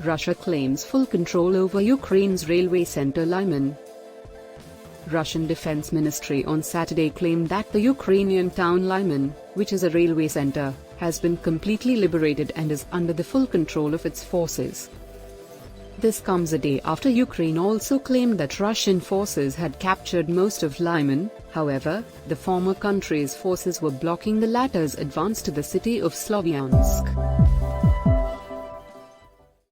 Russia claims full control over Ukraine's railway center Lyman. Russian Defense Ministry on Saturday claimed that the Ukrainian town Lyman, which is a railway center, has been completely liberated and is under the full control of its forces. This comes a day after Ukraine also claimed that Russian forces had captured most of Lyman. However, the former country's forces were blocking the latter's advance to the city of Sloviansk.